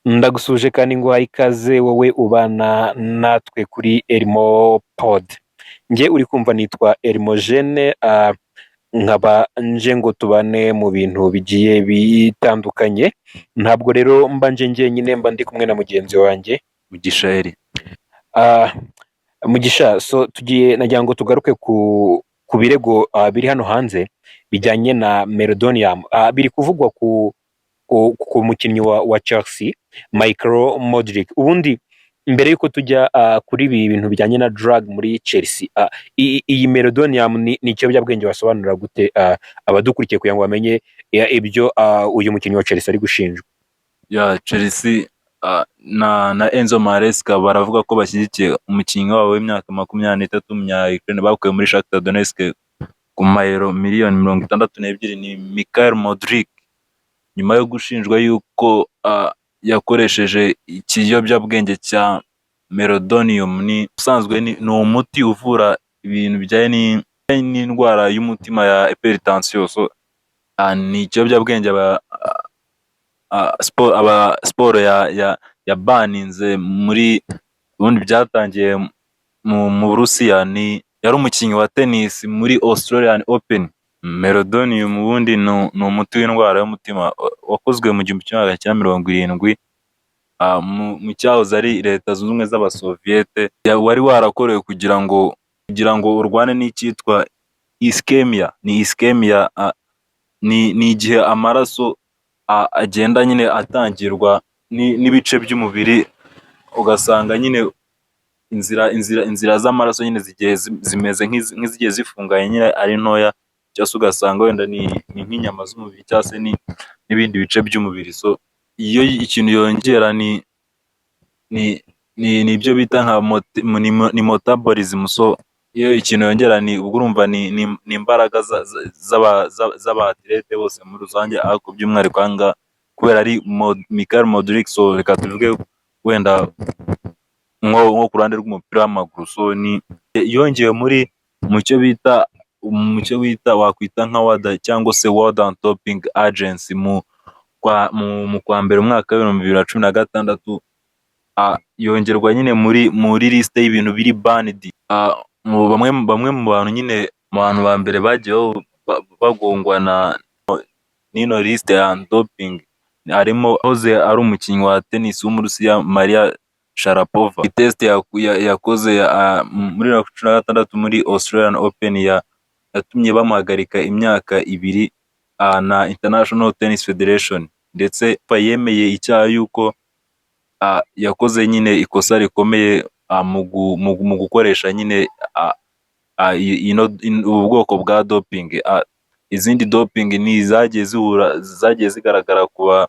Ndagusuje kandi nguhaye ikaze wowe ubana natwe kuri Elmo Pod. Njye uri kumva nitwa Elmogene, nkaba nje ngo tubane mu bintu bigiye bitandukanye. Ntabwo rero mba nje njyenyine, mba ndi kumwe na mugenzi wanjye Mugisha Eri. Ah, Mugisha, nagira ngo tugaruke ku birego biri hano hanze bijyanye na Meldonium. Biri kuvugwa ku mukinnyi wa Chelsea Michael Modric. Ubundi mbere yuko tujya kuri ibi bintu bijyanye na drug muri Chelsea, iyi Meldonium ni ikiyobyabwenge wasobanura gute abadukurikiye kugira ngo bamenye ibyo uyu mukinnyi wa Chelsea ari gushinjwa? Ya Chelsea na Enzo Maresca baravuga ko bashyigikiye umukinnyi wabo w'imyaka 23 umunya Ukraine bakuye muri Shakhtar Donetsk ku mayero miliyoni 62 ni Michael Modric, nyuma yo gushinjwa yuko yakoresheje ikiyobyabwenge cya Meldonium. Ni usanzwe ni umuti uvura ibintu bijyanye n'indwara y'umutima ya hypertension. So ni ikiyobyabwenge sport ya baninze muri ubundi byatangiye mu Burusiya. Yari umukinnyi wa tennis muri Australian Open. Meldonium ubundi ni umuti w'indwara y'umutima wakozwe mu 1970 mu cyahoze ari leta zunze ubumwe z'abasoviete. Wari warakorewe kugira ngo urwane n'icyitwa ischemia. Ni igihe amaraso agenda nyine atangirwa n'ibice by'umubiri, ugasanga nyine inzira z'amaraso nyine zimeze nk'izigiye zifunganye nyine ari ntoya, cyangwa se ugasanga wenda ni nk'inyama z'umubiri cyangwa se n'ibindi bice by'umubiri. So iyo ikintu yongera ni ibyo bita nka metabolism. So iyo ikintu yongera ni ubwo urumva ni imbaraga z'abatlete bose muri rusange, ariko by'umwihariko anga kubera ari Michael Modric. So reka tuvuge wenda nko ku ruhande rw'umupira w'amaguru. So ni yongewe mu cyo bita wakwita nka WADA cyangwa se World Anti-Doping Agency mu kwa mbere umwaka wa 2016. Yongerwa nyine muri liste y'ibintu biri banned. Bamwe mu bantu nyine mu bantu ba mbere bagiye bagongwa n'ino liste ya doping harimo hoze ari umukinnyi wa tennis w'umurusiya Maria Sharapova. Test yakoze muri 2016 muri Australian Open yatumye bamuhagarika imyaka 2 na International Tennis Federation, ndetse yemeye icyaha yuko yakoze nyine ikosa rikomeye mu gukoresha nyine ubu bwoko bwa doping. Izindi doping ni zagiye zigaragara ku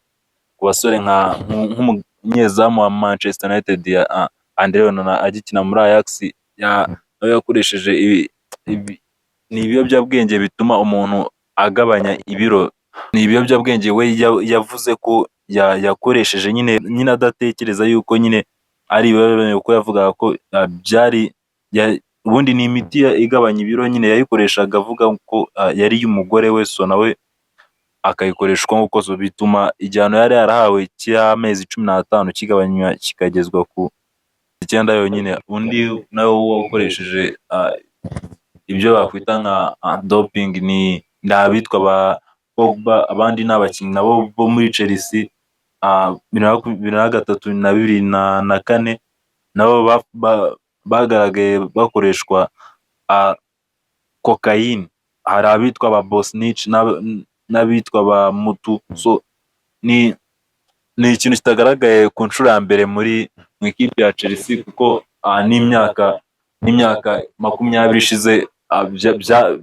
basore nk'umunyezamu wa Manchester United ya Andre Onana agikina muri Ajax. Yakoresheje ni ibiyobyabwenge bituma umuntu agabanya ibiro. Ni ibiyobyabwenge we yavuze ko yakoresheje nyine adatekereza yuko nyine ari ibiyobyabwenge, kuko yavugaga ko ubundi ni imiti igabanya ibiro nyine yayikoreshaga avuga ko yari y'umugore we. So nawe akayikoreshwa nk'uko so bituma igihano yari yarahawe cy'amezi 15 kigabanywa kikagezwa ku 9 yonyine. Undi nawe wakoresheje ibyo bakwita nka doping ni abitwa ba Pogba. Abandi n'abakinnyi nabo bo muri Chelsea 2023 na 2024 nabo bagaragaye bakoreshwa cocaine. Hari abitwa ba Bosnich n'abitwa ba Mutu. So ni ikintu kitagaragaye ku nshuro ya mbere mu ikipe ya Chelsea, kuko n'imyaka 20 ishize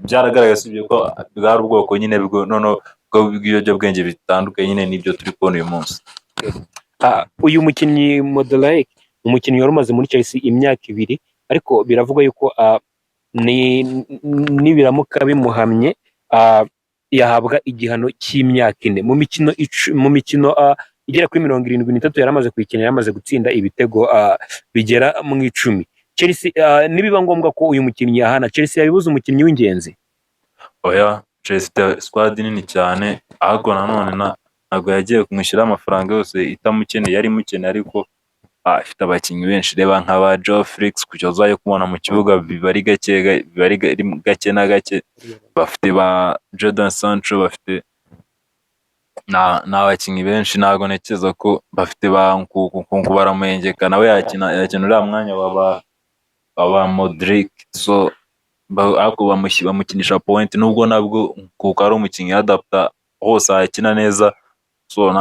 byaragaragaye, sibyo ko bwari ubwoko nyine bw'ibiyobyabwenge bitandukanye nyine n'ibyo turi kubona uyu munsi. Uyu mukinnyi Modric umukinnyi wari umaze muri Chelsea imyaka 2, ariko biravuga yuko nibiramuka bimuhamye yahabwa igihano cy'imyaka 4 mu mikino igera kuri 73 yari amaze kuyikinira, yamaze gutsinda ibitego bigera mu 10. Chelsea nibiba ngombwa ko uyu mukinnyi yahana, Chelsea yabibuze umukinnyi w'ingenzi. Oya, Chelsea squad nini cyane, ahubwo nanone ntabwo yagiye kumwishyura amafaranga yose itamukeneye, yari imukeneye, ariko afite abakinnyi benshi. Reba nka ba Joe Felix, kujya uzayo kubona mu kibuga biba ari gake na gake. Bafite ba Jadon Sancho, bafite n'abakinnyi benshi. Ntabwo ntekereza ko bafite ba Nkunku baramwengeka, nawe yakina uriya mwanya wa Modric. So ariko bamukinisha point, nubwo nabwo Nkunku ari umukinnyi adapta hose akina neza. So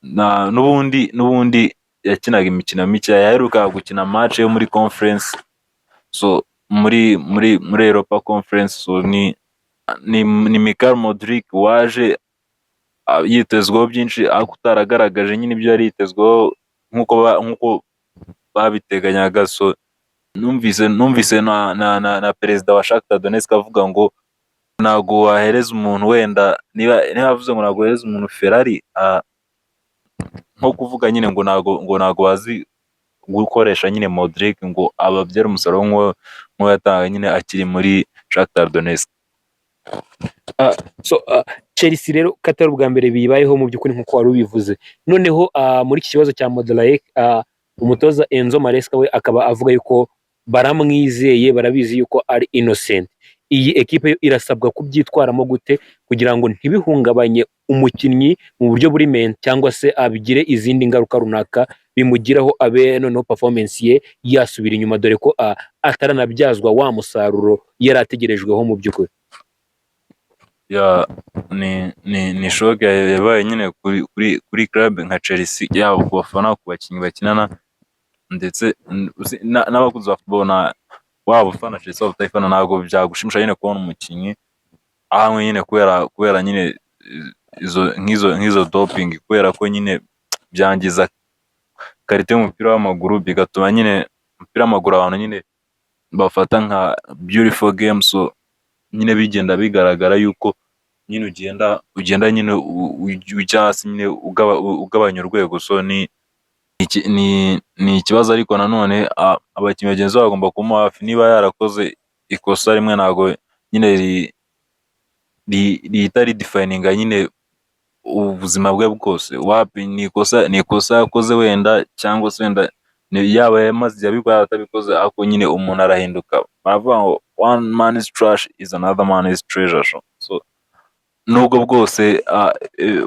n'ubundi yakinaga imikino mike, yaheruka gukina match yo muri conference, so muri Europa Conference. So ni Mikhail Modric waje yitezweho byinshi, ariko utaragaragaje nyine ibyo yari yitezweho nkuko babiteganyaga. So numvise na perezida wa Shakhtar Donetsk avuga ngo ntabwo wahereza umuntu, wenda niba avuze ngo ntabwo wahereza umuntu Ferrari, nko kuvuga nyine ngo ntabwo bazi gukoresha nyine Modric ngo ababyere umusaruro nk'uwo yatanga nyine akiri muri Shakhtar Donetsk. Chelsea rero katari ubwa mbere bibayeho mu by'ukuri nk'uko wari ubivuze. Noneho muri iki kibazo cya Modric, umutoza Enzo Maresca we akaba avuga yuko baramwizeye, barabizi yuko ari innocent. Iyi ekipe irasabwa kubyitwaramo gute kugira ngo ntibihungabanye umukinnyi mu buryo buri cyangwa se abigire izindi ngaruka runaka bimugiraho, abe noneho performance ye yasubira inyuma, dore ko ataranabyazwa wa musaruro yari ategerejweho mu by'ukuri. Ni shock yabaye nyine kuri club nka Chelsea, yaba ku bafana, ku bakinnyi bakinana, ndetse n'abakunzi ba football. Waba ufana Chelsea waba utayifana, ntabwo byagushimisha nyine kubona umukinnyi ahamwe nyine kubera nyine nk'izo doping, kubera ko nyine byangiza karite y'umupira w'amaguru, bigatuma nyine umupira w'amaguru abantu nyine bafata nka beautiful game. So nyine bigenda bigaragara yuko nyine ugenda nyine ujya hasi, nyine ugabanya urwego. So ni ikibazo, ariko nanone abakinnyi bagenzi babo bagomba kumuha hafi. Niba yarakoze ikosa rimwe, ntabwo nyine rihita ridefininga nyine ubuzima bwe bwose. Wapi, ni ikosa yakoze wenda, cyangwa se wenda yaba yamaze yabikora atabikoze, ariko nyine umuntu arahinduka. Baravuga ngo one man is trash is another man is treasure. So nubwo bwose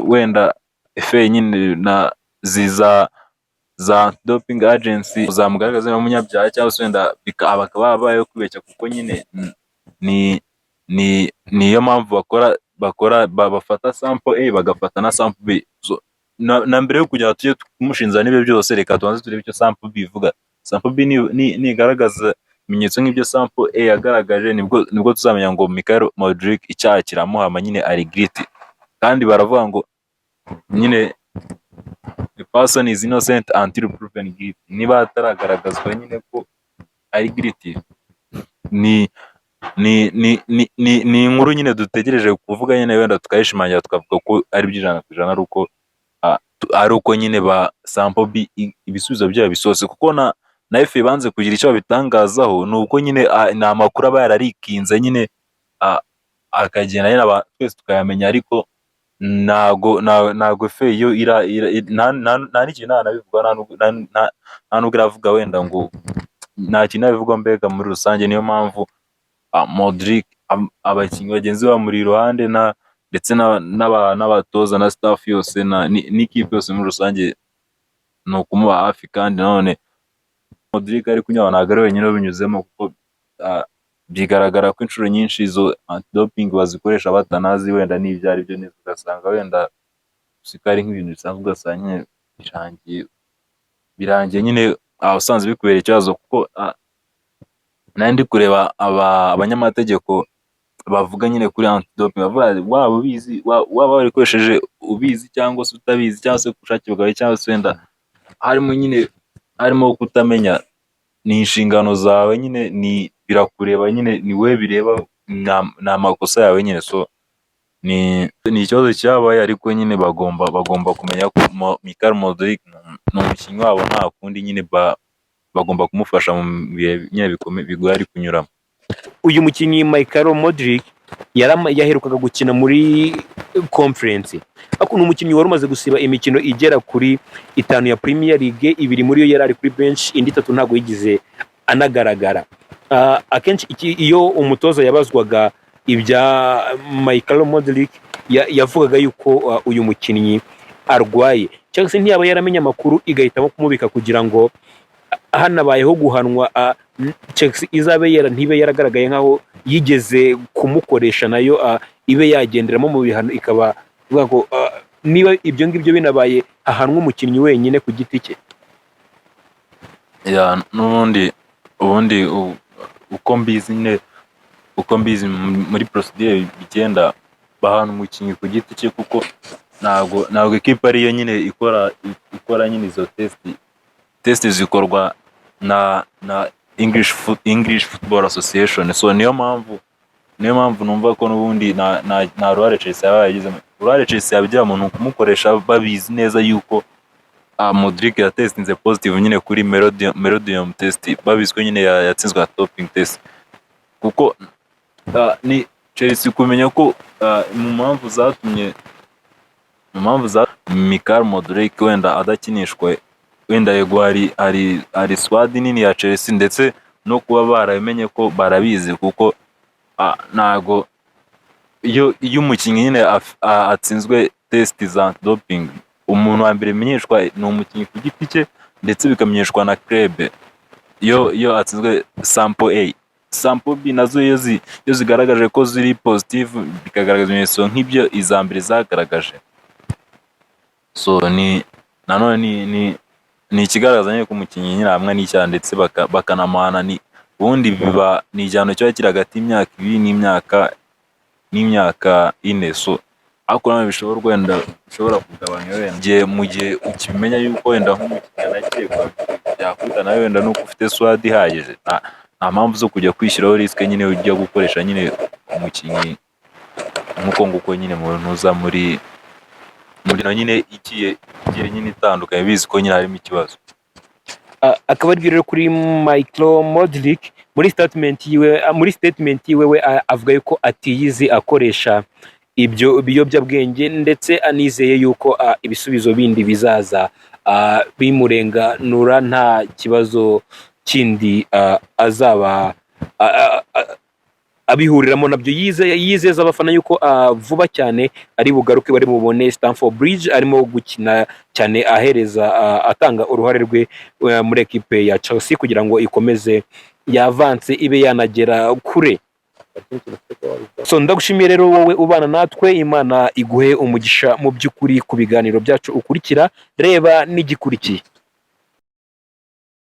wenda FA nyine na za doping agency zamugaragaza nk'umunyabyaha, cyangwa se wenda bakaba babayeho kwibeshya, kuko nyine niyo mpamvu bafata sample A bagafata na sample B. So na mbere yo kugira tujye kumushinja n'ibyo byose, reka tubanze turebe icyo sample B ivuga. Sample B nigaragaza ibimenyetso nk'ibyo sample A yagaragaje, nibwo tuzamenya ngo Mikhail Modric icyaha kiramuhama, nyine ari guilty. Kandi baravuga ngo nyine the person is innocent until proven guilty. Niba ataragaragazwa nyine ko ari guilty, ni inkuru nyine dutegereje kuvuga nyine, wenda tukayishimangira tukavuga ko ari by'ijana%, ari uko nyine ba sample B ibisubizo byabo bisose. Kuko na FA banze kugira icyo babitangazaho, ni uko nyine ni amakuru aba yararikinze nyine akagenda nyine twese tukayamenya, ariko ntago FA yo nta n'ikintu nabivuga, nta nubwo iravuga wenda ngo nta kintu nabivuga mbega muri rusange. Niyo mpamvu Modric abakinnyi bagenzi bamuri iruhande ndetse n'abatoza na staff yose n'ikipe yose muri rusange ni ukumuba hafi. Kandi nanone Modric ari kunywa ntabwo ari wenyine binyuzemo, kuko byigaragara ko inshuro nyinshi izo anti-doping bazikoresha batanazi wenda n'ibyo ari byo neza, ugasanga wenda usikari nk'ibintu bisanzwe, ugasanga birangiye nyine usanze bikubera ikibazo. Kuko nandi kureba abanyamategeko bavuga nyine kuri anti-doping, bavuga waba ubizi, waba warikoresheje ubizi cyangwa se utabizi, cyangwa se kushakira bwawe, cyangwa se wenda harimo kutamenya, ni inshingano zawe nyine, birakureba nyine, ni we bireba, ni amakosa yawe nyine. So ni ikibazo cyabaye, ariko nyine bagomba kumenya ko Mikhail Modric ni umukinnyi wabo, nta kundi nyine bagomba kumufasha mu bihe nyine bigoye ari kunyuramo. Uyu mukinnyi Mikhail Modric yaherukaga gukina muri conference, ariko ni umukinnyi wari umaze gusiba imikino igera kuri 5 ya Premier League, 2 muri yo yari ari kuri bench, indi 3 ntago yigize anagaragara. Akenshi iyo umutoza yabazwaga ibya Michael Modric yavugaga yuko uyu mukinnyi arwaye, cyangwa se ntiyaba yaramenye amakuru igahitamo kumubika kugira ngo hanabayeho guhanwa Chelsea izabe ntibe yaragaragaye nkaho yigeze kumukoresha nayo ibe yagenderamo mu bihano, ikaba ivuga ko niba ibyo ngibyo binabaye ahanwa umukinnyi wenyine ku giti cye. N'ubundi uko mbizi muri procedure bigenda bahana umukinnyi ku giti cye, kuko ntabwo equipe ariyo nyine ikora nyine izo test zikorwa na English Football Association. So niyo mpamvu numva ko n'ubundi na ruhare Chelsea yabayigizemo. Ruhare Chelsea yabigira umuntu kumukoresha babizi neza yuko Modric yatestinze positive nyine kuri Melodium test, babizwe nyine yatsinzwe doping test, kuko ni Chelsea kumenya ko mu mpamvu zatumye Michael Modric wenda adakinishwe, wenda yego ari squad nini ya Chelsea, ndetse no kuba baramenye ko barabizi, kuko ntago iyo umukinnyi nyine atsinzwe test za doping, umuntu wa mbere menyeshwa ni umukinnyi ku giti cye, ndetse bikamenyeshwa na club. Iyo atsinzwe sample A, sample B nazo iyo zigaragaje ko ziri positive, bikagaragaza ibimenyetso nk'ibyo iza mbere zagaragaje. So nanone ni ikigaragaza nyine ko umukinnyi nyine hamwe n'icyaha, ndetse bakanamahana. Ubundi biba ni igihano cyo kiri hagati y'imyaka 2 n'imyaka 4. So ariko nawe bishobora kugabanya wenda mu gihe ukimenya yuko wenda nk'umukinnyi anakekwa yakubita nawe wenda nuko ufite swadi ihagije, nta mpamvu zo kujya kwishyiraho risike nyine ujya gukoresha nyine umukinnyi nguko nyine mu ntuza muri nyine igiye nyine itandukanye, bizi ko nyine harimo ikibazo. Akaba ari rero kuri Michael Modric muri statement yiwe we avuga yuko atiyizi akoresha ibyo biyobyabwenge, ndetse anizeye yuko ibisubizo bindi bizaza bimurenganura, nta kibazo kindi azaba abihuriramo nabyo. Yizeza abafana yuko vuba cyane ari bugaruke bari mubone Stamford Bridge arimo gukina cyane, ahereza atanga uruhare rwe muri equipe ya Chelsea kugira ngo ikomeze yavanse ibe yanagera kure. So ndagushimiye rero wowe ubana natwe, Imana iguhe umugisha mu by'ukuri ku biganiro byacu ukurikira, reba n'igikurikiye.